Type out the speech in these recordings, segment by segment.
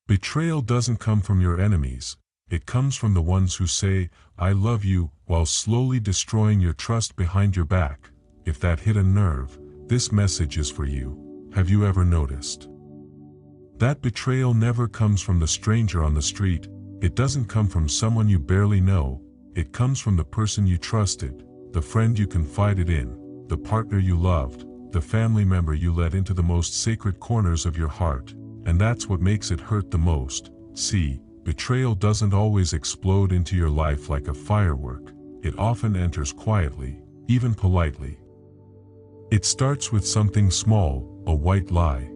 Betrayal doesn't come from your enemies, it comes from the ones who say, "I love you," while slowly destroying your trust behind your back. If that hit a nerve, this message is for you. Have you ever noticed that betrayal never comes from the stranger on the street? It doesn't come from someone you barely know, it comes from the person you trusted, the friend you confided in, the partner you loved, the family member you let into the most sacred corners of your heart. And that's what makes it hurt the most. See, betrayal doesn't always explode into your life like a firework. It often enters quietly, even politely. It starts with something small, a white lie,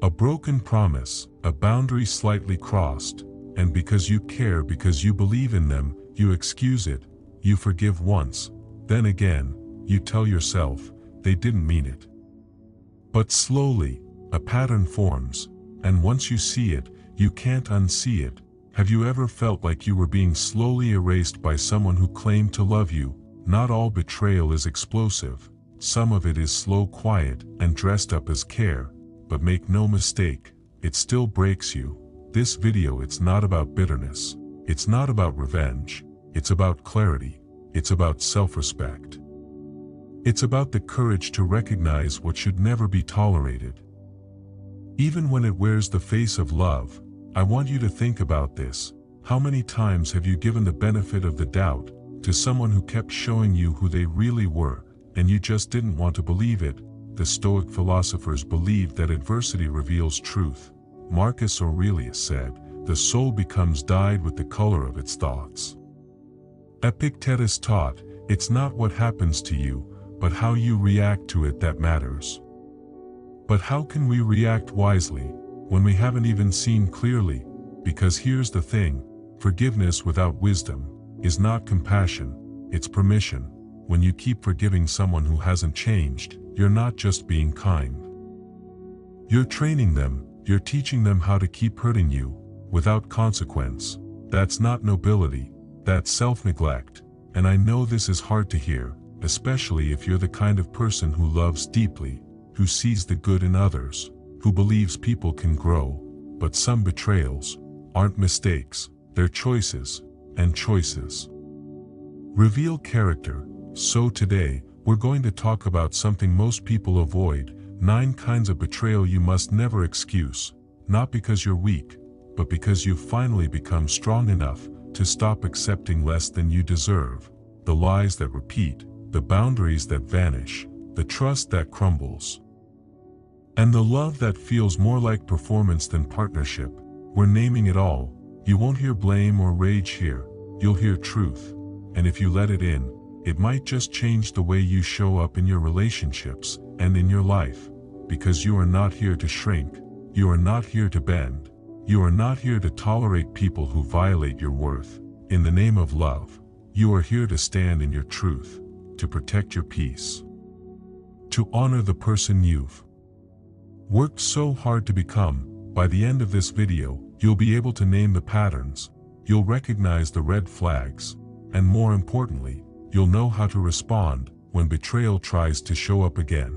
a broken promise, a boundary slightly crossed, and because you care, because you believe in them, you excuse it, you forgive once, then again, you tell yourself, they didn't mean it. But slowly, a pattern forms, and once you see it, you can't unsee it. Have you ever felt like you were being slowly erased by someone who claimed to love you? Not all betrayal is explosive. Some of it is slow, quiet, and dressed up as care. But make no mistake, it still breaks you. This video, it's not about bitterness. It's not about revenge. It's about clarity. It's about self-respect. It's about the courage to recognize what should never be tolerated, even when it wears the face of love. I want you to think about this. How many times have you given the benefit of the doubt to someone who kept showing you who they really were, and you just didn't want to believe it? The Stoic philosophers believed that adversity reveals truth. Marcus Aurelius said, "The soul becomes dyed with the color of its thoughts." Epictetus taught, "It's not what happens to you, but how you react to it that matters." But how can we react wisely when we haven't even seen clearly? Because here's the thing, forgiveness without wisdom is not compassion, it's permission. When you keep forgiving someone who hasn't changed, you're not just being kind. You're training them, you're teaching them how to keep hurting you, without consequence. That's not nobility, that's self-neglect. And I know this is hard to hear, especially if you're the kind of person who loves deeply, who sees the good in others, who believes people can grow. But some betrayals aren't mistakes, they're choices, and choices reveal character. So today, we're going to talk about something most people avoid, 9 kinds of betrayal you must never excuse, not because you're weak, but because you've finally become strong enough to stop accepting less than you deserve. The lies that repeat, the boundaries that vanish, the trust that crumbles, and the love that feels more like performance than partnership. We're naming it all. You won't hear blame or rage here, you'll hear truth. And if you let it in, it might just change the way you show up in your relationships and in your life. Because you are not here to shrink, you are not here to bend, you are not here to tolerate people who violate your worth. In the name of love, you are here to stand in your truth, to protect your peace, to honor the person you've worked so hard to become. By the end of this video, you'll be able to name the patterns, you'll recognize the red flags, and more importantly, you'll know how to respond when betrayal tries to show up again.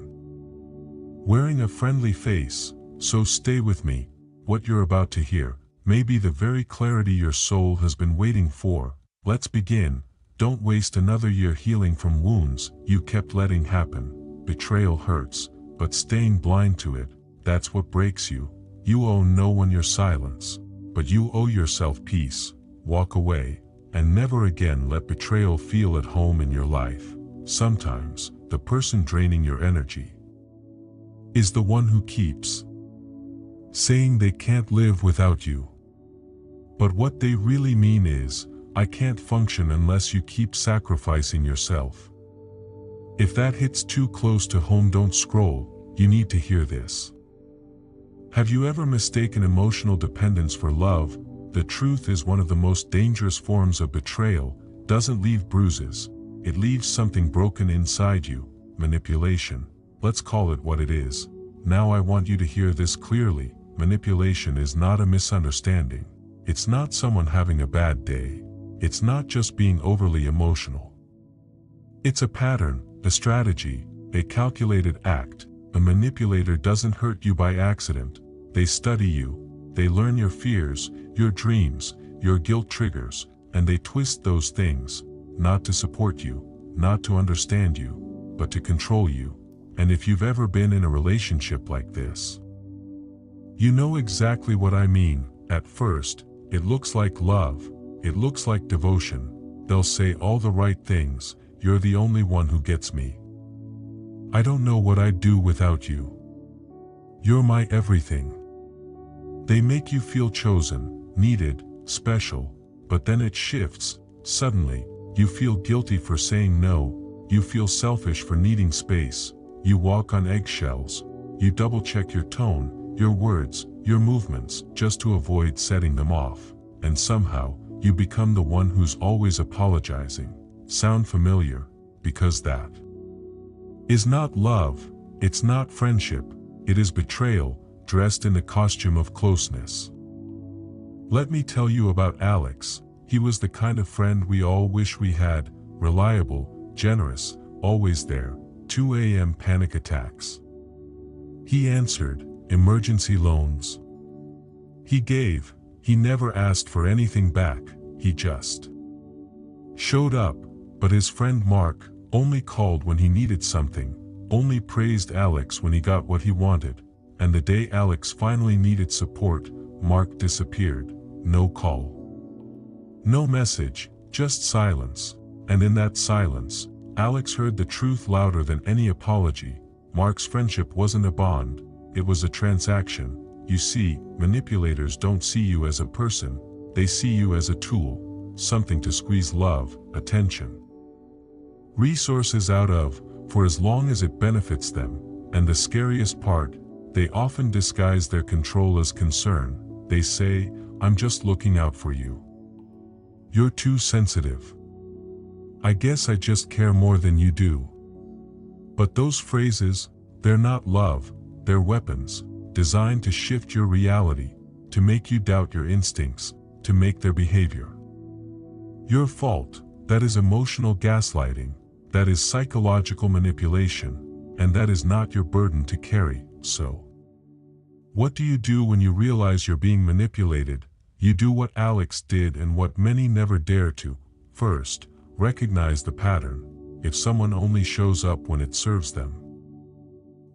Wearing a friendly face, so stay with me. What you're about to hear may be the very clarity your soul has been waiting for. Let's begin. Don't waste another year healing from wounds you kept letting happen. Betrayal hurts, but staying blind to it, that's what breaks you. You owe no one your silence, but you owe yourself peace. Walk away, and never again let betrayal feel at home in your life. Sometimes, the person draining your energy is the one who keeps saying they can't live without you. But what they really mean is, I can't function unless you keep sacrificing yourself. If that hits too close to home, don't scroll, you need to hear this. Have you ever mistaken emotional dependence for love? The truth is, one of the most dangerous forms of betrayal doesn't leave bruises, it leaves something broken inside you. Manipulation. Let's call it what it is. Now I want you to hear this clearly. Manipulation is not a misunderstanding. It's not someone having a bad day. It's not just being overly emotional. It's a pattern, a strategy, a calculated act. A manipulator doesn't hurt you by accident. They study you, They learn your fears, your dreams, your guilt triggers, and they twist those things, not to support you, not to understand you, but to control you. And if you've ever been in a relationship like this, you know exactly what I mean. At first, it looks like love, it looks like devotion. They'll say all the right things, you're the only one who gets me. I don't know what I'd do without you. You're my everything. They make you feel chosen, needed, special, but then it shifts. Suddenly, you feel guilty for saying no, you feel selfish for needing space, you walk on eggshells, you double-check your tone, your words, your movements, just to avoid setting them off, and somehow, you become the one who's always apologizing. Sound familiar? Because that is not love, it's not friendship, it is betrayal, dressed in the costume of closeness. Let me tell you about Alex. He was the kind of friend we all wish we had, reliable, generous, always there. 2 a.m. panic attacks. He answered, emergency loans. He gave, he never asked for anything back, he just showed up. But his friend Mark only called when he needed something, only praised Alex when he got what he wanted. And the day Alex finally needed support, Mark disappeared. No call, no message, just silence. And in that silence, Alex heard the truth louder than any apology. Mark's friendship wasn't a bond, it was a transaction. You see, manipulators don't see you as a person, they see you as a tool, something to squeeze love, attention, resources out of, for as long as it benefits them. And the scariest part, they often disguise their control as concern. They say, I'm just looking out for you. You're too sensitive. I guess I just care more than you do. But those phrases, they're not love, they're weapons, designed to shift your reality, to make you doubt your instincts, to make their behavior your fault. That is emotional gaslighting, that is psychological manipulation, and that is not your burden to carry. So, what do you do when you realize you're being manipulated? You do what Alex did and what many never dare to. First, recognize the pattern. If someone only shows up when it serves them,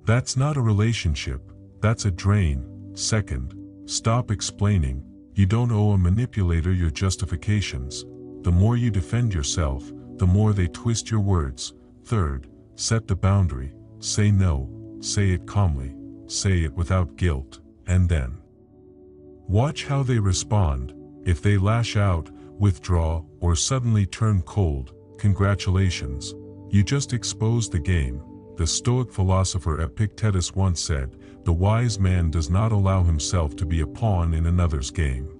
that's not a relationship, that's a drain. Second, stop explaining. You don't owe a manipulator your justifications. The more you defend yourself, the more they twist your words. Third, set the boundary. Say no, say it calmly, say it without guilt, and then watch how they respond. If they lash out, withdraw, or suddenly turn cold, congratulations, you just exposed the game. The Stoic philosopher Epictetus once said, the wise man does not allow himself to be a pawn in another's game.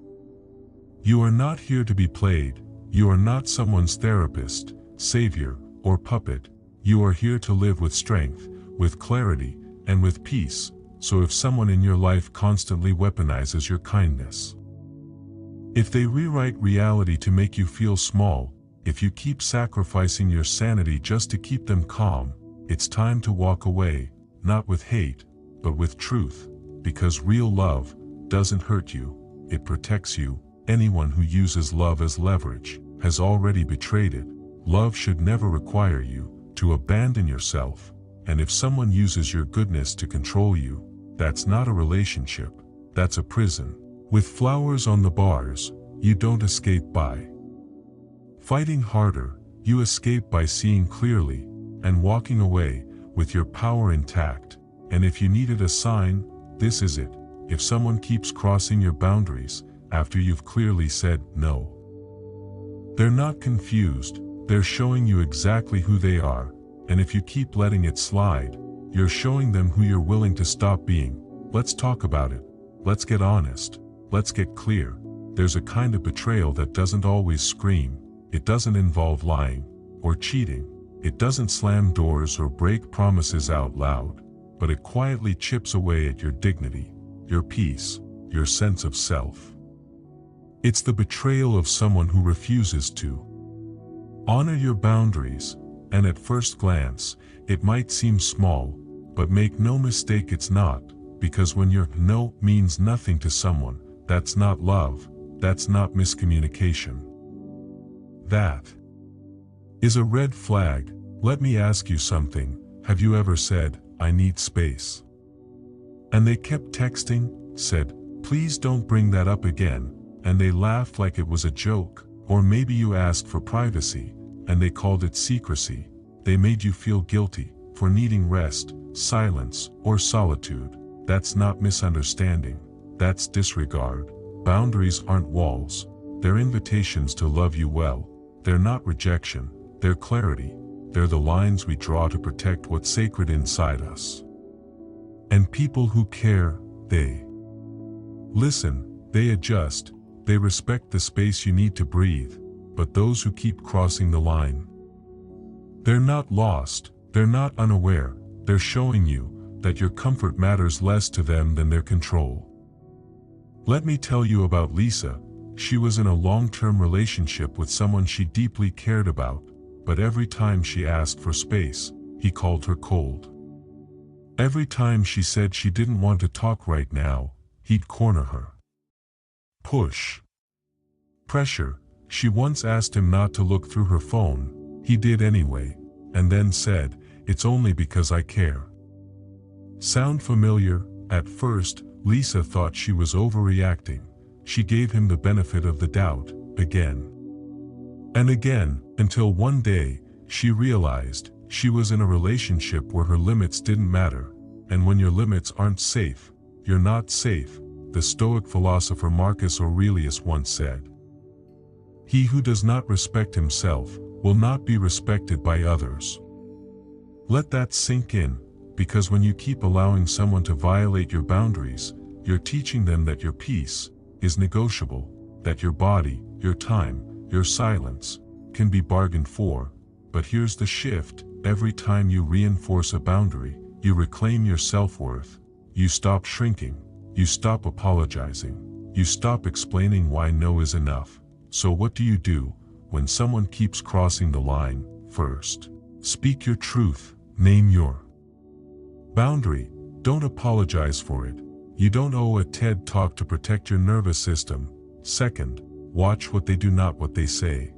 You are not here to be played, you are not someone's therapist, savior, or puppet. You are here to live with strength, with clarity, and with peace. So if someone in your life constantly weaponizes your kindness, if they rewrite reality to make you feel small, if you keep sacrificing your sanity just to keep them calm, it's time to walk away, not with hate, but with truth, because real love doesn't hurt you, it protects you. Anyone who uses love as leverage has already betrayed it. Love should never require you to abandon yourself, and if someone uses your goodness to control you, that's not a relationship, that's a prison. With flowers on the bars, you don't escape by fighting harder, you escape by seeing clearly, and walking away, with your power intact. And if you needed a sign, this is it. If someone keeps crossing your boundaries, after you've clearly said no, they're not confused, they're showing you exactly who they are, and if you keep letting it slide, you're showing them who you're willing to stop being. Let's talk about it. Let's get honest. Let's get clear. There's a kind of betrayal that doesn't always scream. It doesn't involve lying or cheating. It doesn't slam doors or break promises out loud, but it quietly chips away at your dignity, your peace, your sense of self. It's the betrayal of someone who refuses to honor your boundaries, and at first glance, it might seem small, but make no mistake it's not, because when your no means nothing to someone, That's not love, that's not miscommunication. That is a red flag. Let me ask you something. Have you ever said, "I need space"? And they kept texting, said, "Please don't bring that up again," and they laughed like it was a joke. Or maybe you asked for privacy, and they called it secrecy. They made you feel guilty for needing rest, silence, or solitude. That's not misunderstanding. That's disregard. Boundaries aren't walls. They're invitations to love you well. They're not rejection. They're clarity. They're the lines we draw to protect what's sacred inside us. And people who care, they listen, they adjust, they respect the space you need to breathe. But those who keep crossing the line, they're not lost, they're not unaware, they're showing you that your comfort matters less to them than their control. Let me tell you about Lisa. She was in a long-term relationship with someone she deeply cared about, but every time she asked for space, he called her cold. Every time she said she didn't want to talk right now, he'd corner her. Push. Pressure. She once asked him not to look through her phone. He did anyway, and then said, "It's only because I care." Sound familiar? At first, Lisa thought she was overreacting. She gave him the benefit of the doubt, again and again, until one day, she realized she was in a relationship where her limits didn't matter. And when your limits aren't safe, you're not safe, the Stoic philosopher Marcus Aurelius once said. He who does not respect himself will not be respected by others. Let that sink in, because when you keep allowing someone to violate your boundaries, you're teaching them that your peace is negotiable, that your body, your time, your silence can be bargained for. But here's the shift: every time you reinforce a boundary, you reclaim your self-worth. You stop shrinking, you stop apologizing, you stop explaining why no is enough. So what do you do when someone keeps crossing the line? First, speak your truth, name your boundary, don't apologize for it. You don't owe a TED talk to protect your nervous system. Second, watch what they do, not what they say.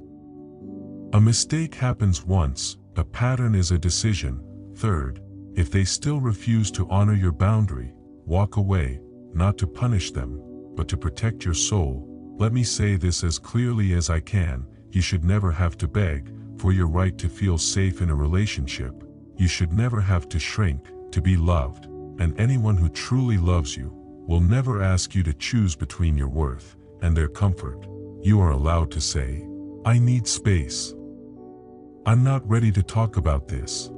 A mistake happens once, a pattern is a decision. Third, if they still refuse to honor your boundary, walk away, not to punish them, but to protect your soul. Let me say this as clearly as I can: you should never have to beg for your right to feel safe in a relationship. You should never have to shrink to be loved. And anyone who truly loves you will never ask you to choose between your worth and their comfort. You are allowed to say, "I need space. I'm not ready to talk about this.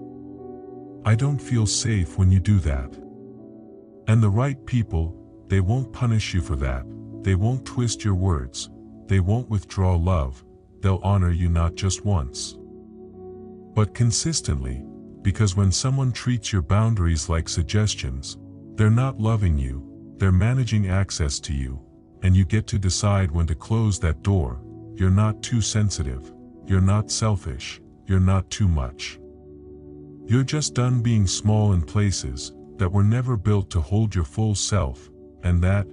I don't feel safe when you do that." And the right people, they won't punish you for that. They won't twist your words. They won't withdraw love. They'll honor you not just once, but consistently. Because when someone treats your boundaries like suggestions, they're not loving you, they're managing access to you. And you get to decide when to close that door. You're not too sensitive. You're not selfish. You're not too much. You're just done being small in places that were never built to hold your full self. And that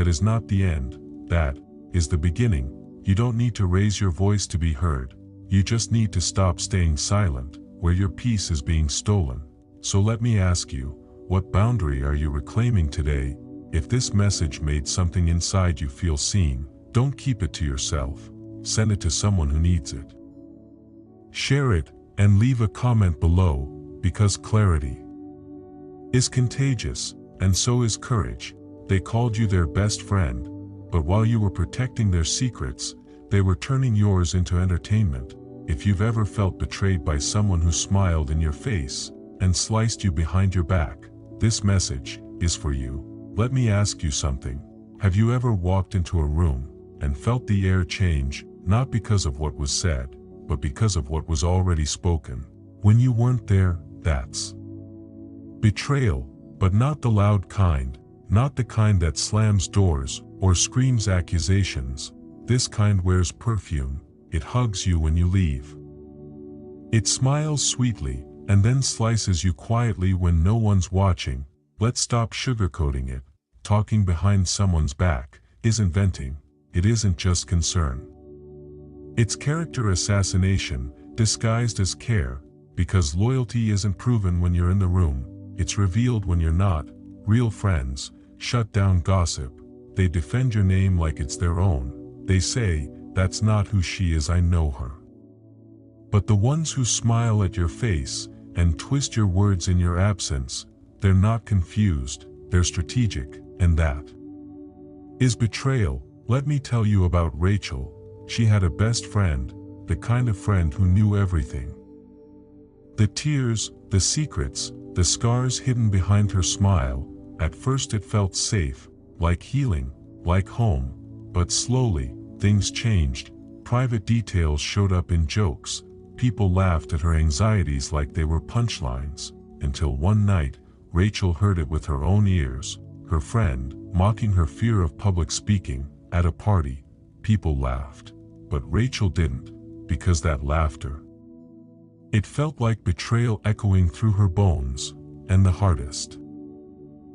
is not the end. That is the beginning. You don't need to raise your voice to be heard. You just need to stop staying silent where your peace is being stolen. So let me ask you, what boundary are you reclaiming today? If this message made something inside you feel seen, don't keep it to yourself. Send it to someone who needs it. Share it, and leave a comment below, because clarity is contagious, and so is courage. They called you their best friend, but while you were protecting their secrets, they were turning yours into entertainment. If you've ever felt betrayed by someone who smiled in your face and sliced you behind your back, this message is for you. Let me ask you something. Have you ever walked into a room and felt the air change, not because of what was said, but because of what was already spoken? When you weren't there, that's betrayal, but not the loud kind, not the kind that slams doors or screams accusations. This kind wears perfume. It hugs you when you leave. It smiles sweetly, and then slices you quietly when no one's watching. Let's stop sugarcoating it, talking behind someone's back, isn't venting, it isn't just concern. It's character assassination, disguised as care, because loyalty isn't proven when you're in the room, it's revealed when you're not. Real friends shut down gossip. They defend your name like it's their own. They say, "That's not who she is, I know her." But the ones who smile at your face and twist your words in your absence, they're not confused, they're strategic, and that is betrayal. Let me tell you about Rachel. She had a best friend, the kind of friend who knew everything. The tears, the secrets, the scars hidden behind her smile. At first it felt safe, like healing, like home, but slowly, things changed. Private details showed up in jokes. People laughed at her anxieties like they were punchlines, until one night, Rachel heard it with her own ears. Her friend, mocking her fear of public speaking, at a party. People laughed, but Rachel didn't, because that laughter, it felt like betrayal echoing through her bones. And the hardest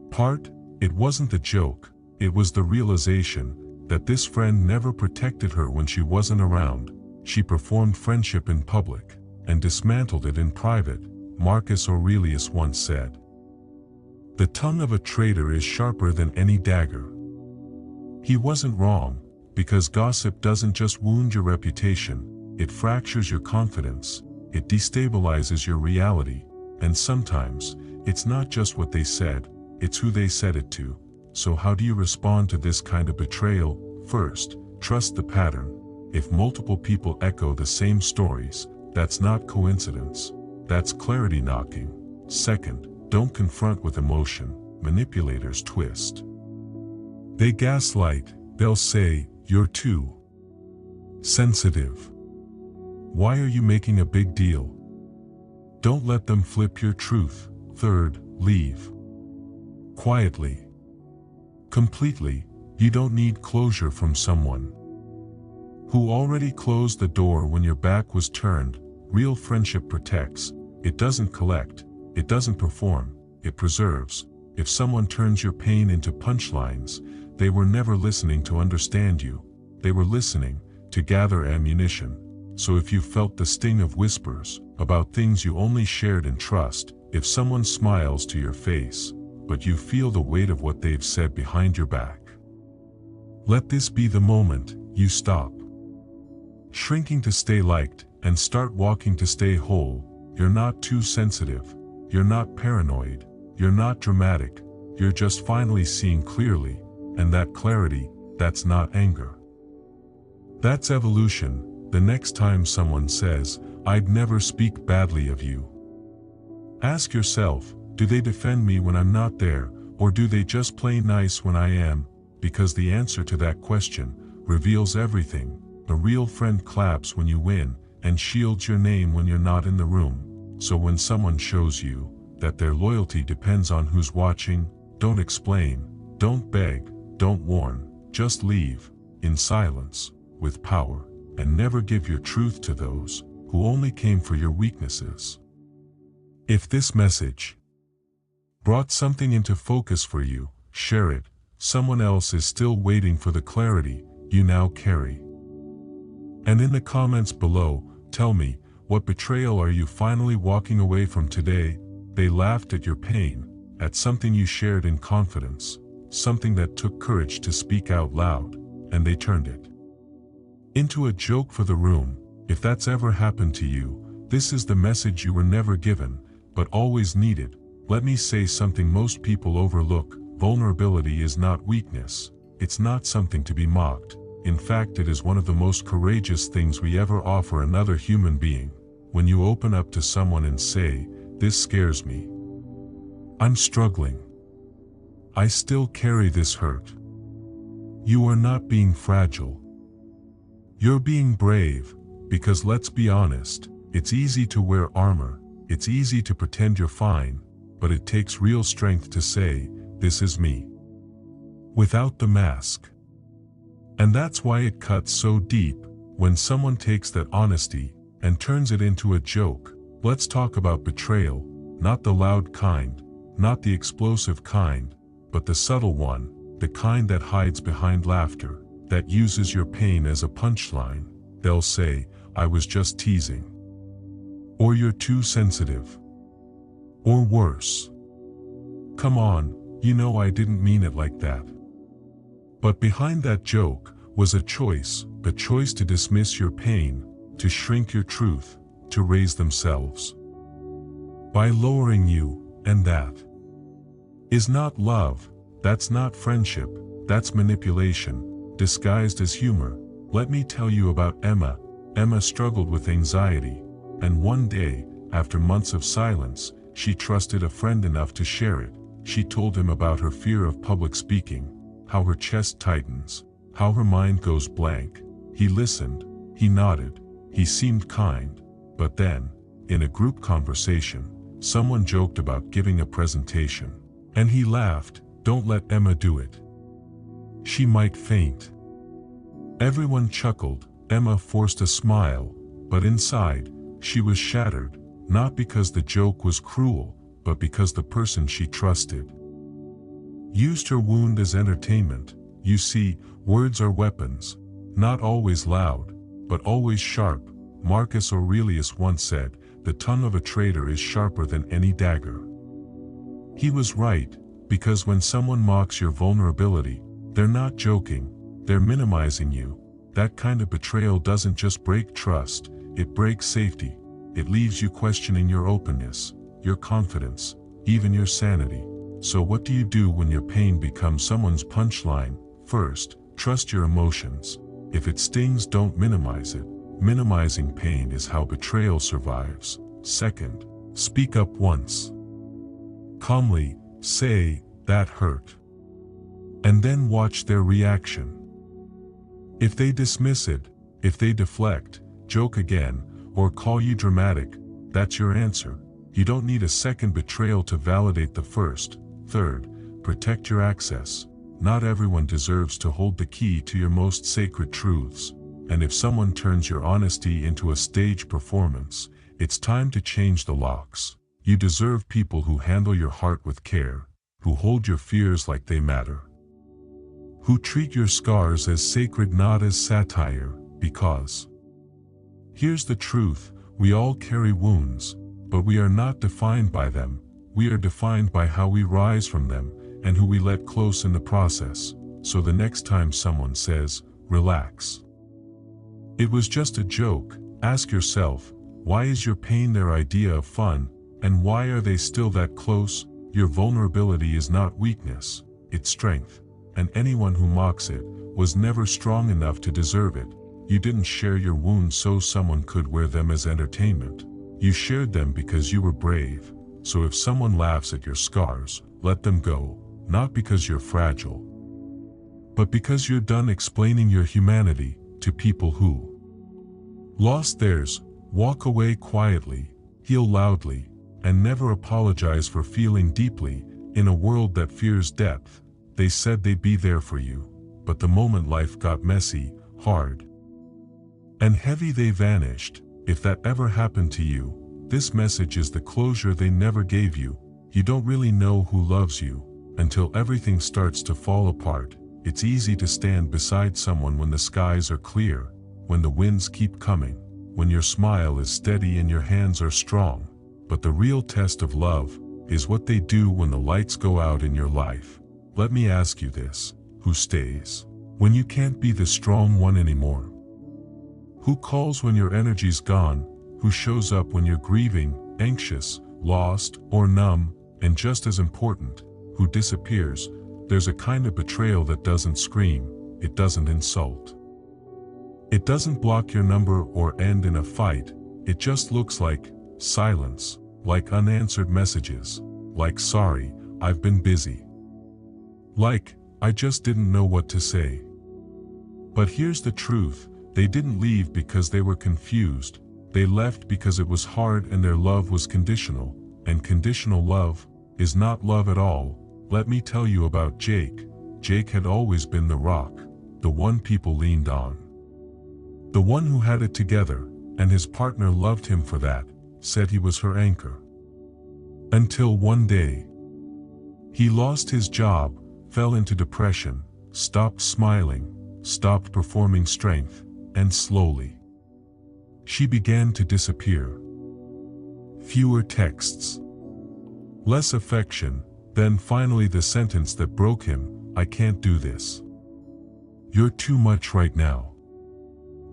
part, it wasn't the joke, it was the realization that this friend never protected her when she wasn't around. She performed friendship in public and dismantled it in private. Marcus Aurelius once said, "The tongue of a traitor is sharper than any dagger." He wasn't wrong, because gossip doesn't just wound your reputation, it fractures your confidence, it destabilizes your reality, and sometimes, it's not just what they said, it's who they said it to. So how do you respond to this kind of betrayal? First, trust the pattern. If multiple people echo the same stories, that's not coincidence, that's clarity knocking. Second, don't confront with emotion. Manipulators twist. They gaslight. They'll say, "You're too sensitive. Why are you making a big deal?" Don't let them flip your truth. Third, leave quietly. Completely. You don't need closure from someone who already closed the door when your back was turned. Real friendship protects. It doesn't collect. It doesn't perform. It preserves. If someone turns your pain into punchlines, they were never listening to understand you. They were listening to gather ammunition. So if you felt the sting of whispers about things you only shared in trust, if someone smiles to your face, but you feel the weight of what they've said behind your back, let this be the moment you stop shrinking to stay liked and start walking to stay whole. You're not too sensitive. You're not paranoid. You're not dramatic. You're just finally seeing clearly, and that clarity, that's not anger. That's evolution. The next time someone says, "I'd never speak badly of you," ask yourself, do they defend me when I'm not there, or do they just play nice when I am? Because the answer to that question reveals everything. A real friend claps when you win, and shields your name when you're not in the room. So when someone shows you that their loyalty depends on who's watching, don't explain, don't beg, don't warn, just leave, in silence, with power, and never give your truth to those who only came for your weaknesses. If this message brought something into focus for you, share it. Someone else is still waiting for the clarity you now carry. And in the comments below, tell me, what betrayal are you finally walking away from today? They laughed at your pain, at something you shared in confidence, something that took courage to speak out loud, and they turned it into a joke for the room. If that's ever happened to you, this is the message you were never given, but always needed. Let me say something most people overlook. Vulnerability is not weakness. It's not something to be mocked. In fact, it is one of the most courageous things we ever offer another human being. When you open up to someone and say, "This scares me. I'm struggling. I still carry this hurt." You are not being fragile. You're being brave, because let's be honest, it's easy to wear armor, it's easy to pretend you're fine, but it takes real strength to say, "This is me," without the mask. And that's why it cuts so deep, when someone takes that honesty and turns it into a joke. Let's talk about betrayal, not the loud kind, not the explosive kind, but the subtle one, the kind that hides behind laughter, that uses your pain as a punchline. They'll say, "I was just teasing." Or "You're too sensitive." Or worse, "Come on, you know I didn't mean it like that." But behind that joke was a choice to dismiss your pain, to shrink your truth, to raise themselves by lowering you, and that is not love, that's not friendship, that's manipulation, disguised as humor. Let me tell you about Emma. Emma struggled with anxiety, and one day, after months of silence, she trusted a friend enough to share it. She told him about her fear of public speaking, how her chest tightens, how her mind goes blank. He listened, he nodded, he seemed kind, but then, in a group conversation, someone joked about giving a presentation, and he laughed. "Don't let Emma do it. She might faint." Everyone chuckled. Emma forced a smile, but inside, she was shattered, not because the joke was cruel, but because the person she trusted used her wound as entertainment. You see, words are weapons, not always loud, but always sharp. Marcus Aurelius once said, "The tongue of a traitor is sharper than any dagger." He was right, because when someone mocks your vulnerability, they're not joking, they're minimizing you. That kind of betrayal doesn't just break trust, it breaks safety. It leaves you questioning your openness, your confidence, even your sanity. So what do you do when your pain becomes someone's punchline? First, trust your emotions. If it stings, don't minimize it. Minimizing pain is how betrayal survives. Second, speak up once. Calmly, say, "That hurt." And then watch their reaction. If they dismiss it, if they deflect, joke again, or call you dramatic, that's your answer. You don't need a second betrayal to validate the first. Third, protect your access. Not everyone deserves to hold the key to your most sacred truths. And if someone turns your honesty into a stage performance, it's time to change the locks. You deserve people who handle your heart with care, who hold your fears like they matter, who treat your scars as sacred, not as satire. Because here's the truth, we all carry wounds, but we are not defined by them. We are defined by how we rise from them, and who we let close in the process. So the next time someone says, "Relax, it was just a joke," ask yourself, why is your pain their idea of fun, and why are they still that close? Your vulnerability is not weakness, it's strength. And anyone who mocks it was never strong enough to deserve it. You didn't share your wounds so someone could wear them as entertainment. You shared them because you were brave. So if someone laughs at your scars, let them go, not because you're fragile, but because you're done explaining your humanity to people who lost theirs. Walk away quietly, heal loudly, and never apologize for feeling deeply. In a world that fears depth, they said they'd be there for you, but the moment life got messy, hard, and heavy, they vanished. If that ever happened to you, this message is the closure they never gave you. You don't really know who loves you until everything starts to fall apart. It's easy to stand beside someone when the skies are clear, when the winds keep coming, when your smile is steady and your hands are strong. But the real test of love is what they do when the lights go out in your life. Let me ask you this: who stays when you can't be the strong one anymore? Who calls when your energy's gone? Who shows up when you're grieving, anxious, lost, or numb? And just as important, who disappears? There's a kind of betrayal that doesn't scream, it doesn't insult, it doesn't block your number or end in a fight. It just looks like silence, like unanswered messages, like "Sorry, I've been busy," like "I just didn't know what to say." But here's the truth, they didn't leave because they were confused. They left because it was hard and their love was conditional, and conditional love is not love at all. Let me tell you about Jake. Jake had always been the rock, the one people leaned on, the one who had it together, and his partner loved him for that, said he was her anchor. Until one day, he lost his job, fell into depression, stopped smiling, stopped performing strength, and slowly she began to disappear. Fewer texts, less affection, then finally the sentence that broke him, "I can't do this. You're too much right now."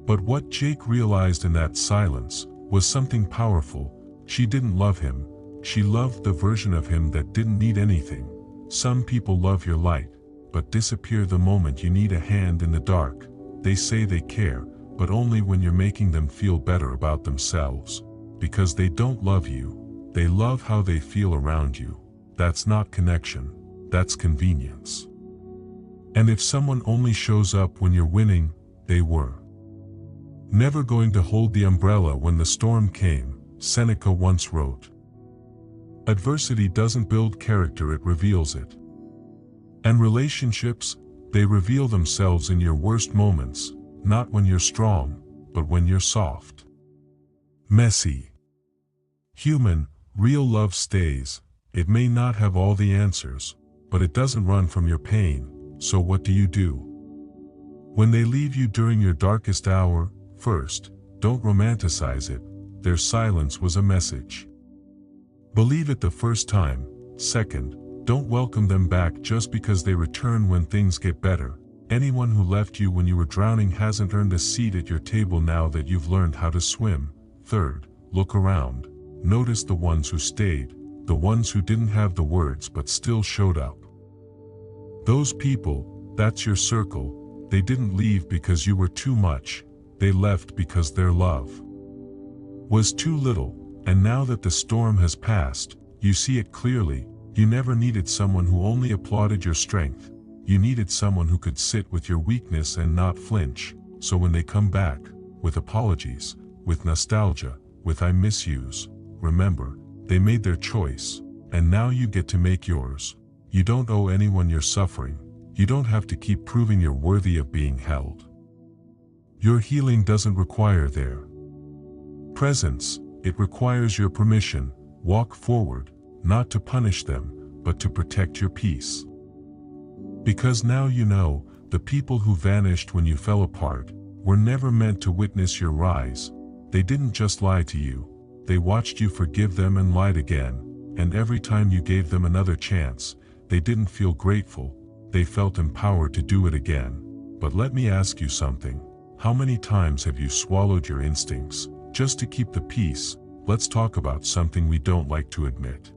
But what Jake realized in that silence was something powerful. She didn't love him, she loved the version of him that didn't need anything. Some people love your light, but disappear the moment you need a hand in the dark. They say they care, but only when you're making them feel better about themselves. Because they don't love you, they love how they feel around you. That's not connection, that's convenience. And if someone only shows up when you're winning, they were never going to hold the umbrella when the storm came, Seneca once wrote. Adversity doesn't build character, it reveals it. And relationships, they reveal themselves in your worst moments, not when you're strong, but when you're soft. Messy. Human, real love stays. It may not have all the answers, but it doesn't run from your pain, so what do? When they leave you during your darkest hour, first, don't romanticize it. Their silence was a message. Believe it the first time. Second, don't welcome them back just because they return when things get better. Anyone who left you when you were drowning hasn't earned a seat at your table now that you've learned how to swim. Third, look around. Notice the ones who stayed, the ones who didn't have the words but still showed up. Those people, that's your circle. They didn't leave because you were too much, they left because their love was too little. And now that the storm has passed, you see it clearly. You never needed someone who only applauded your strength. You needed someone who could sit with your weakness and not flinch. So when they come back, with apologies, with nostalgia, with I miss yous, remember, they made their choice, and now you get to make yours. You don't owe anyone your suffering. You don't have to keep proving you're worthy of being held. Your healing doesn't require their presence, it requires your permission. Walk forward, not to punish them, but to protect your peace. Because now you know, the people who vanished when you fell apart, were never meant to witness your rise. They didn't just lie to you, they watched you forgive them and lied again, and every time you gave them another chance, they didn't feel grateful, they felt empowered to do it again. But let me ask you something. How many times have you swallowed your instincts, just to keep the peace? Let's talk about something we don't like to admit.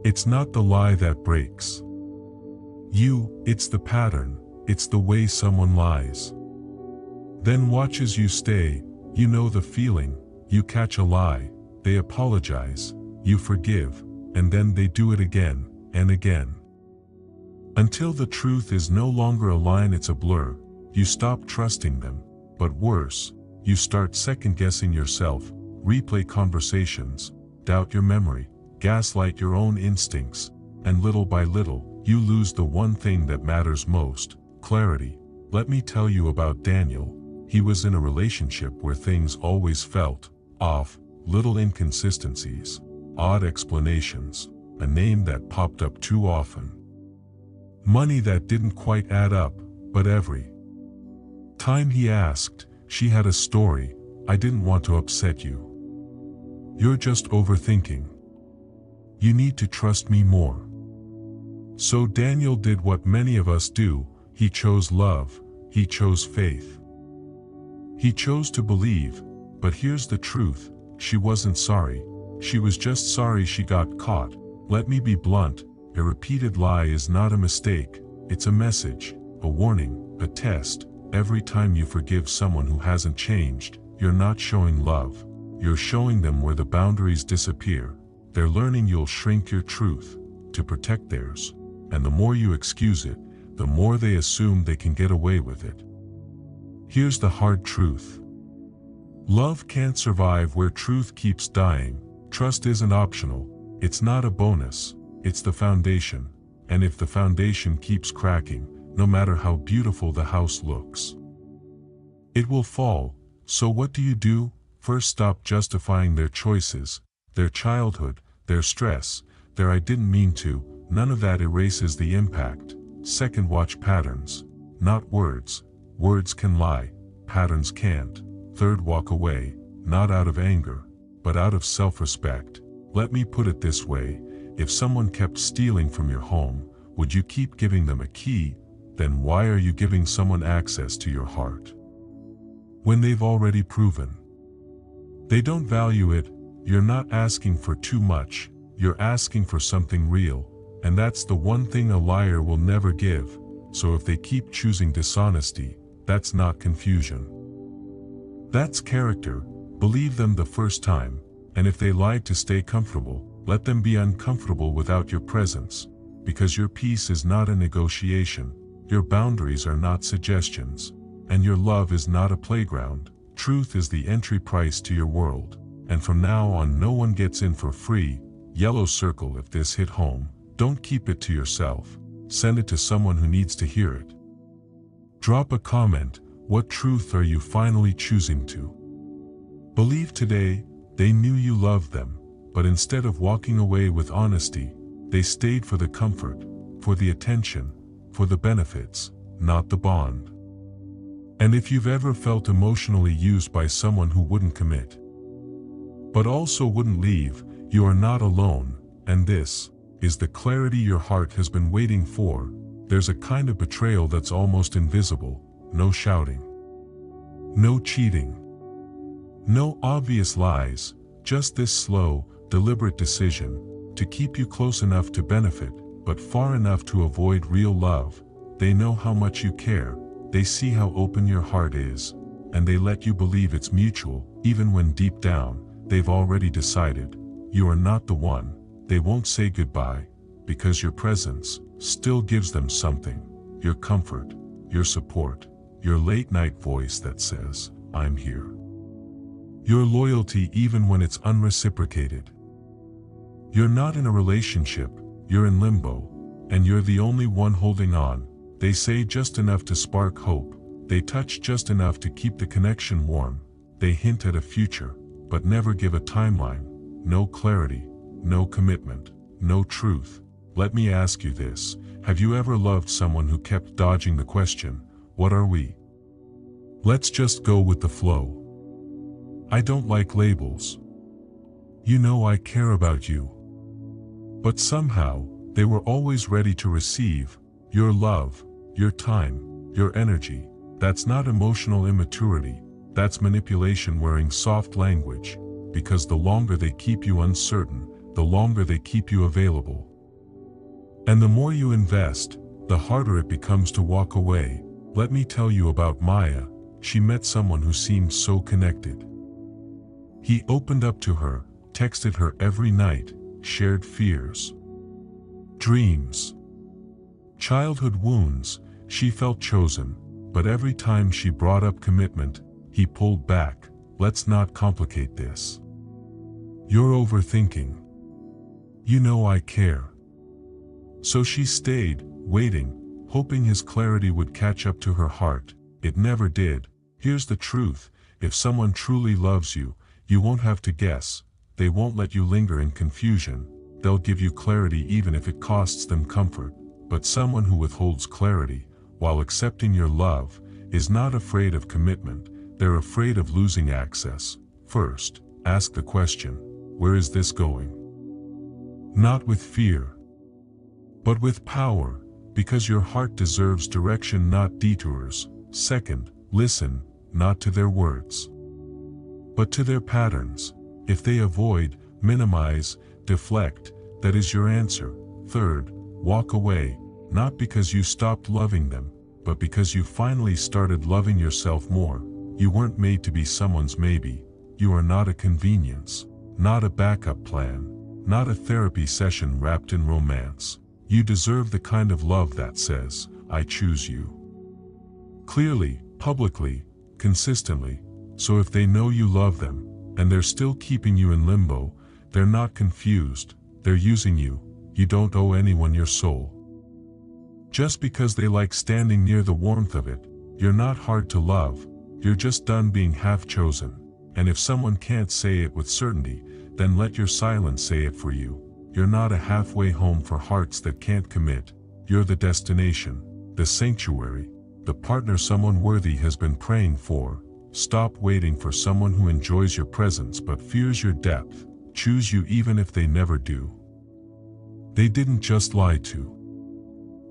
It's not the lie that breaks you, it's the pattern, it's the way someone lies. Then watch as you stay, you know the feeling, you catch a lie, they apologize, you forgive, and then they do it again, and again. Until the truth is no longer a line, it's a blur. You stop trusting them, but worse, you start second-guessing yourself, replay conversations, doubt your memory, gaslight your own instincts, and little by little, you lose the one thing that matters most, clarity. Let me tell you about Daniel. He was in a relationship where things always felt off, little inconsistencies, odd explanations, a name that popped up too often, money that didn't quite add up, but every time he asked, she had a story. I didn't want to upset you. You're just overthinking. You need to trust me more. So Daniel did what many of us do. He chose love, he chose faith. He chose to believe, but here's the truth, she wasn't sorry. She was just sorry she got caught. Let me be blunt, a repeated lie is not a mistake, it's a message, a warning, a test. Every time you forgive someone who hasn't changed, you're not showing love. You're showing them where the boundaries disappear. They're learning you'll shrink your truth to protect theirs. And the more you excuse it, the more they assume they can get away with it. Here's the hard truth. Love can't survive where truth keeps dying. Trust isn't optional. It's not a bonus. It's the foundation. And if the foundation keeps cracking, no matter how beautiful the house looks, it will fall. So what do? First, stop justifying their choices, their childhood, their stress, their I didn't mean to. None of that erases the impact. Second, watch patterns, not words. Words can lie, patterns can't. Third, walk away, not out of anger, but out of self-respect. Let me put it this way, if someone kept stealing from your home, would you keep giving them a key? Then why are you giving someone access to your heart when they've already proven they don't value it? You're not asking for too much, you're asking for something real, and that's the one thing a liar will never give. So if they keep choosing dishonesty, that's not confusion. That's character. Believe them the first time, and if they lied to stay comfortable, let them be uncomfortable without your presence, because your peace is not a negotiation, your boundaries are not suggestions, and your love is not a playground. Truth is the entry price to your world, and from now on no one gets in for free. Yellow circle if this hit home. Don't keep it to yourself, send it to someone who needs to hear it. Drop a comment, what truth are you finally choosing to believe today? They knew you loved them, but instead of walking away with honesty, they stayed for the comfort, for the attention, for the benefits, not the bond. And if you've ever felt emotionally used by someone who wouldn't commit, but also wouldn't leave, you are not alone, and this is the clarity your heart has been waiting for. There's a kind of betrayal that's almost invisible, no shouting, no cheating, no obvious lies, just this slow, deliberate decision to keep you close enough to benefit, but far enough to avoid real love. They know how much you care, they see how open your heart is, and they let you believe it's mutual, even when deep down, they've already decided you are not the one. They won't say goodbye, because your presence still gives them something, your comfort, your support, your late-night voice that says, I'm here. Your loyalty even when it's unreciprocated. You're not in a relationship, you're in limbo, and you're the only one holding on. They say just enough to spark hope, they touch just enough to keep the connection warm, they hint at a future, but never give a timeline. No clarity, no commitment, no truth. Let me ask you this, have you ever loved someone who kept dodging the question, what are we? Let's just go with the flow. I don't like labels. You know I care about you. But somehow, they were always ready to receive your love, your time, your energy. That's not emotional immaturity, that's manipulation wearing soft language, because the longer they keep you uncertain, the longer they keep you available. And the more you invest, the harder it becomes to walk away. Let me tell you about Maya. She met someone who seemed so connected. He opened up to her, texted her every night, shared fears, dreams, childhood wounds. She felt chosen, but every time she brought up commitment, he pulled back. Let's not complicate this. You're overthinking. You know I care. So she stayed, waiting, hoping his clarity would catch up to her heart. It never did. Here's the truth, if someone truly loves you, you won't have to guess. They won't let you linger in confusion. They'll give you clarity even if it costs them comfort. But someone who withholds clarity, while accepting your love, is not afraid of commitment. They're afraid of losing access. First, ask the question, where is this going? Not with fear, but with power, because your heart deserves direction, not detours. Second, listen, not to their words, but to their patterns. If they avoid, minimize, deflect, that is your answer. Third, walk away, not because you stopped loving them, but because you finally started loving yourself more. You weren't made to be someone's maybe. You are not a convenience, not a backup plan, not a therapy session wrapped in romance. You deserve the kind of love that says, I choose you. Clearly, publicly, consistently. So if they know you love them, and they're still keeping you in limbo, they're not confused, they're using you. You don't owe anyone your soul. Just because they like standing near the warmth of it, you're not hard to love, you're just done being half chosen. And if someone can't say it with certainty, then let your silence say it for you. You're not a halfway home for hearts that can't commit. You're the destination, the sanctuary, the partner someone worthy has been praying for. Stop waiting for someone who enjoys your presence but fears your depth. Choose you even if they never do. They didn't just lie to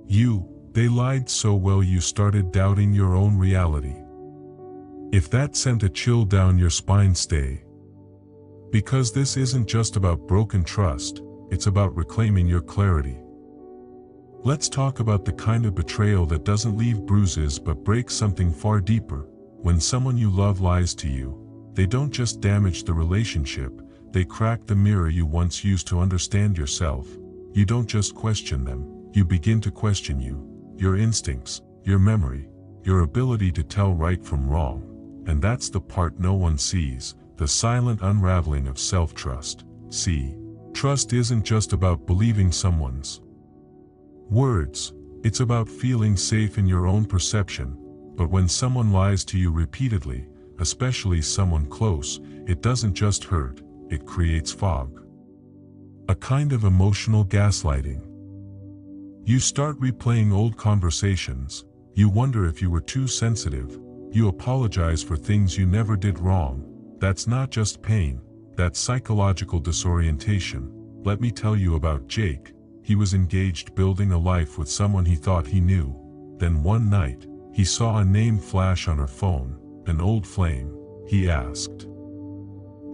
you, they lied so well you started doubting your own reality. If that sent a chill down your spine, stay. Because this isn't just about broken trust, it's about reclaiming your clarity. Let's talk about the kind of betrayal that doesn't leave bruises but breaks something far deeper. When someone you love lies to you, they don't just damage the relationship, they crack the mirror you once used to understand yourself. You don't just question them, you begin to question you, your instincts, your memory, your ability to tell right from wrong. And that's the part no one sees, the silent unraveling of self-trust. See, trust isn't just about believing someone's words, it's about feeling safe in your own perception. But when someone lies to you repeatedly, especially someone close, it doesn't just hurt, it creates fog. A kind of emotional gaslighting. You start replaying old conversations, you wonder if you were too sensitive, you apologize for things you never did wrong. That's not just pain, that's psychological disorientation. Let me tell you about Jake. He was engaged, building a life with someone he thought he knew. Then one night, he saw a name flash on her phone, an old flame. He asked.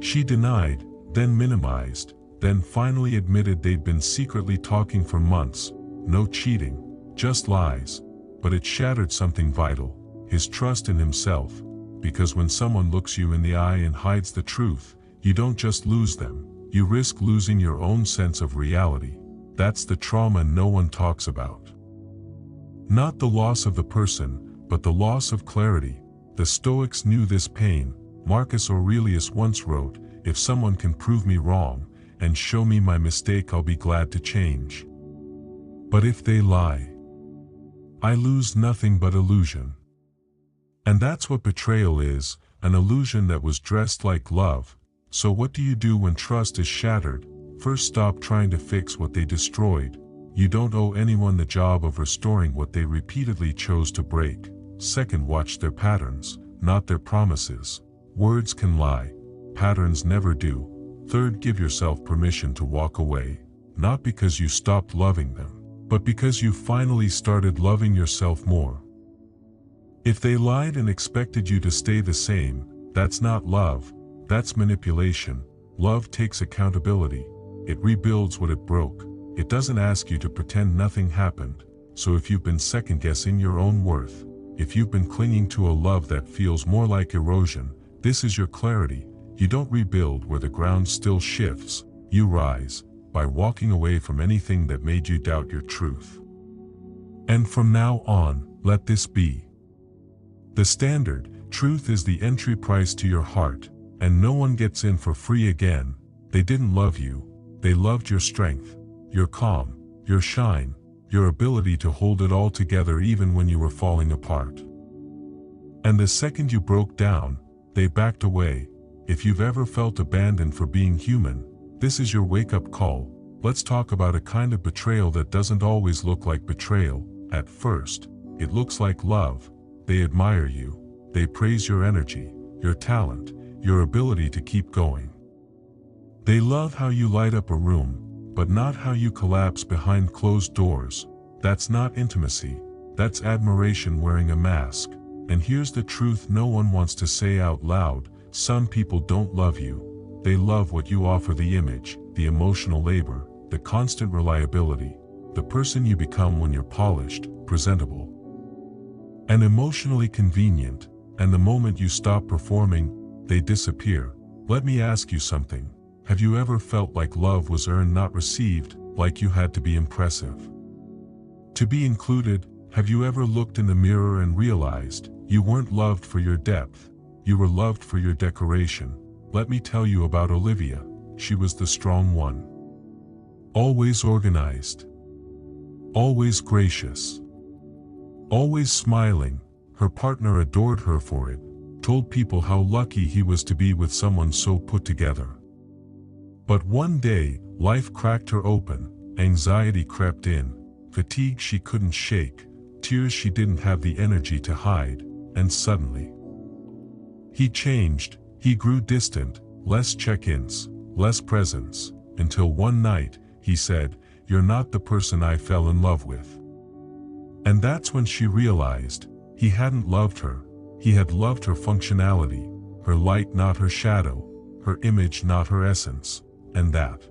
She denied, then minimized, then finally admitted they'd been secretly talking for months. No cheating, just lies. But it shattered something vital, his trust in himself. Because when someone looks you in the eye and hides the truth, you don't just lose them, you risk losing your own sense of reality. That's the trauma no one talks about. Not the loss of the person, but the loss of clarity. The Stoics knew this pain. Marcus Aurelius once wrote, "If someone can prove me wrong, and show me my mistake, I'll be glad to change. But if they lie, I lose nothing but illusion." And that's what betrayal is, an illusion that was dressed like love. So what do you do when trust is shattered? First, stop trying to fix what they destroyed. You don't owe anyone the job of restoring what they repeatedly chose to break. Second, watch their patterns, not their promises. Words can lie, patterns never do. Third, give yourself permission to walk away, not because you stopped loving them, but because you finally started loving yourself more. If they lied and expected you to stay the same, that's not love, that's manipulation. Love takes accountability. It rebuilds what it broke. It doesn't ask you to pretend nothing happened. So if you've been second-guessing your own worth, if you've been clinging to a love that feels more like erosion, this is your clarity. You don't rebuild where the ground still shifts. You rise by walking away from anything that made you doubt your truth. And from now on, let this be the standard. Truth is the entry price to your heart, and no one gets in for free again. They didn't love you. They loved your strength, your calm, your shine, your ability to hold it all together even when you were falling apart. And the second you broke down, they backed away. If you've ever felt abandoned for being human, this is your wake-up call. Let's talk about a kind of betrayal that doesn't always look like betrayal. At first, it looks like love. They admire you. They praise your energy, your talent, your ability to keep going. They love how you light up a room, but not how you collapse behind closed doors. That's not intimacy. That's admiration wearing a mask. And here's the truth no one wants to say out loud. Some people don't love you. They love what you offer: the image, the emotional labor, the constant reliability, the person you become when you're polished, presentable, and emotionally convenient. And the moment you stop performing, they disappear. Let me ask you something. Have you ever felt like love was earned, not received, like you had to be impressive to be included? Have you ever looked in the mirror and realized you weren't loved for your depth, you were loved for your decoration? Let me tell you about Olivia. She was the strong one. Always organized. Always gracious. Always smiling. Her partner adored her for it, told people how lucky he was to be with someone so put together. But one day, life cracked her open, anxiety crept in, fatigue she couldn't shake, tears she didn't have the energy to hide, and suddenly he changed. He grew distant, less check-ins, less presence, until one night, he said, "You're not the person I fell in love with." And that's when she realized, he hadn't loved her, he had loved her functionality, her light not her shadow, her image not her essence, and that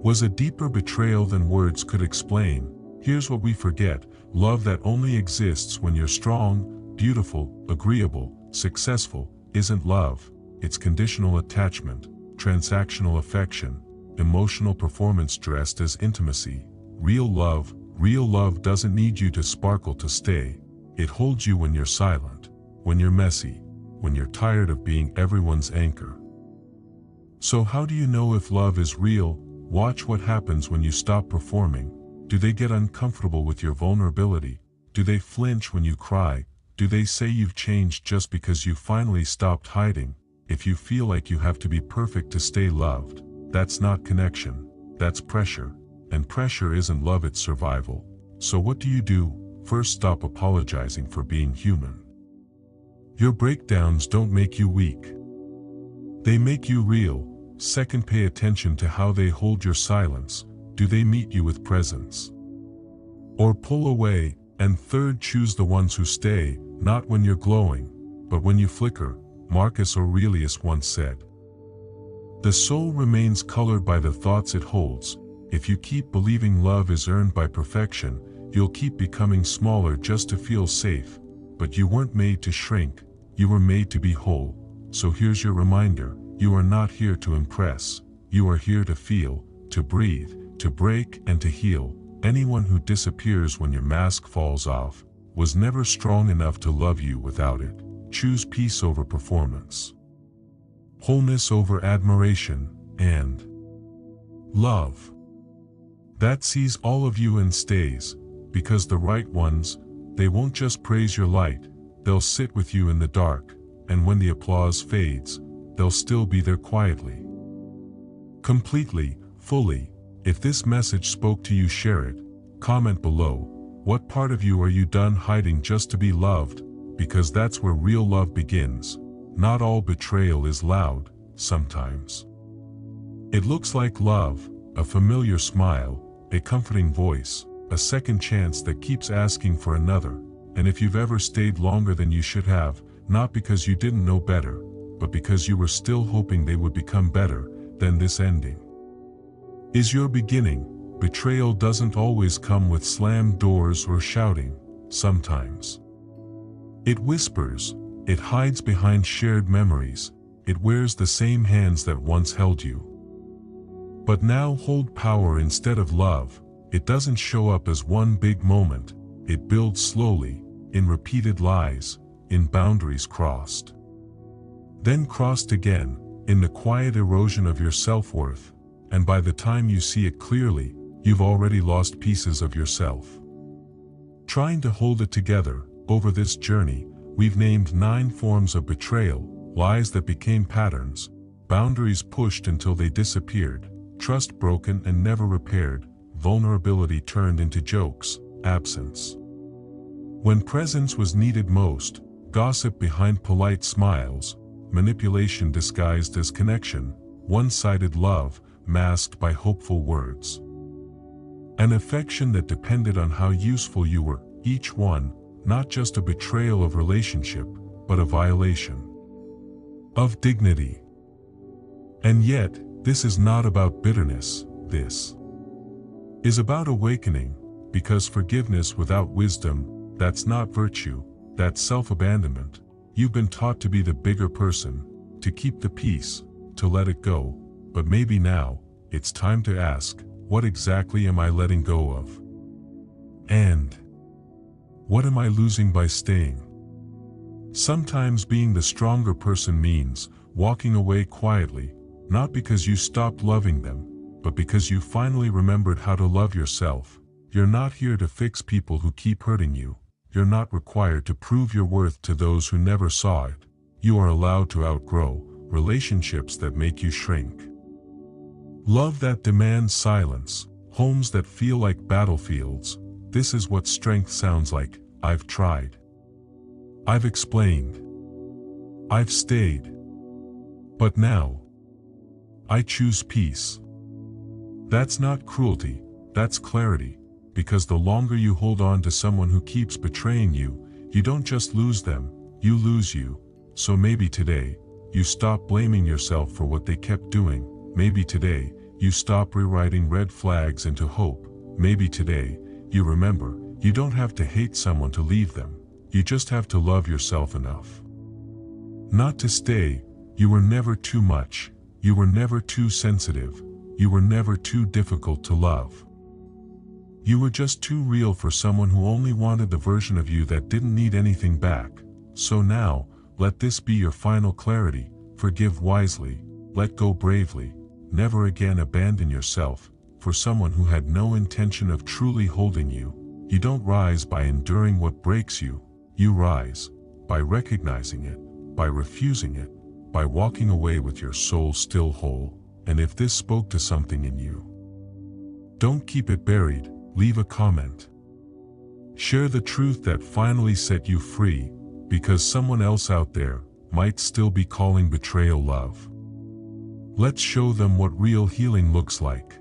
was a deeper betrayal than words could explain. Here's what we forget: love that only exists when you're strong, beautiful, agreeable, successful, isn't love. It's conditional attachment, transactional affection, emotional performance dressed as intimacy. Real love doesn't need you to sparkle to stay. It holds you when you're silent, when you're messy, when you're tired of being everyone's anchor. So how do you know if love is real? Watch what happens when you stop performing. Do they get uncomfortable with your vulnerability? Do they flinch when you cry? Do they say you've changed just because you finally stopped hiding? If you feel like you have to be perfect to stay loved, that's not connection, that's pressure. And pressure isn't love, it's survival. So what do? First, stop apologizing for being human. Your breakdowns don't make you weak. They make you real. Second, pay attention to how they hold your silence. Do they meet you with presence, or pull away? And third, choose the ones who stay, not when you're glowing, but when you flicker. Marcus Aurelius once said, "The soul remains colored by the thoughts it holds." If you keep believing love is earned by perfection, you'll keep becoming smaller just to feel safe. But you weren't made to shrink, you were made to be whole. So here's your reminder: you are not here to impress, you are here to feel, to breathe, to break and to heal. Anyone who disappears when your mask falls off was never strong enough to love you without it. Choose peace over performance, wholeness over admiration, and love that sees all of you and stays. Because the right ones, they won't just praise your light, they'll sit with you in the dark, and when the applause fades, they'll still be there quietly, completely, fully. If this message spoke to you, share it. Comment below. What part of you are you done hiding just to be loved? Because that's where real love begins. Not all betrayal is loud. Sometimes it looks like love, a familiar smile, a comforting voice, a second chance that keeps asking for another. And if you've ever stayed longer than you should have, not because you didn't know better, but because you were still hoping they would become better, then this ending is your beginning. Betrayal doesn't always come with slammed doors or shouting. Sometimes it whispers, it hides behind shared memories, it wears the same hands that once held you, but now hold power instead of love. It doesn't show up as one big moment, it builds slowly, in repeated lies, in boundaries crossed, then crossed again, in the quiet erosion of your self-worth. And by the time you see it clearly, you've already lost pieces of yourself. Trying to hold it together. Over this journey, we've named 9 forms of betrayal: lies that became patterns, boundaries pushed until they disappeared, trust broken and never repaired, vulnerability turned into jokes, absence when presence was needed most, gossip behind polite smiles, manipulation disguised as connection, one-sided love masked by hopeful words, an affection that depended on how useful you were. Each one, not just a betrayal of relationship, but a violation of dignity. And yet, this is not about bitterness. This is about awakening, because forgiveness without wisdom, that's not virtue, that's self-abandonment. You've been taught to be the bigger person, to keep the peace, to let it go. But maybe now, it's time to ask, what exactly am I letting go of? And what am I losing by staying? Sometimes being the stronger person means walking away quietly, not because you stopped loving them, but because you finally remembered how to love yourself. You're not here to fix people who keep hurting you. You're not required to prove your worth to those who never saw it. You are allowed to outgrow relationships that make you shrink, love that demands silence, Homes that feel like battlefields. This is what strength sounds like. I've tried. I've explained. I've stayed. But now, I choose peace. That's not cruelty, that's clarity, because the longer you hold on to someone who keeps betraying you, you don't just lose them, you lose you. So maybe today, you stop blaming yourself for what they kept doing. Maybe today, you stop rewriting red flags into hope. Maybe today, you remember, you don't have to hate someone to leave them. You just have to love yourself enough not to stay. You were never too much. You were never too sensitive. You were never too difficult to love. You were just too real for someone who only wanted the version of you that didn't need anything back. So now, let this be your final clarity. Forgive wisely. Let go bravely. Never again abandon yourself for someone who had no intention of truly holding you. You don't rise by enduring what breaks you. You rise by recognizing it, by refusing it, by walking away with your soul still whole. And if this spoke to something in you, don't keep it buried. Leave a comment. Share the truth that finally set you free, because someone else out there might still be calling betrayal love. Let's show them what real healing looks like.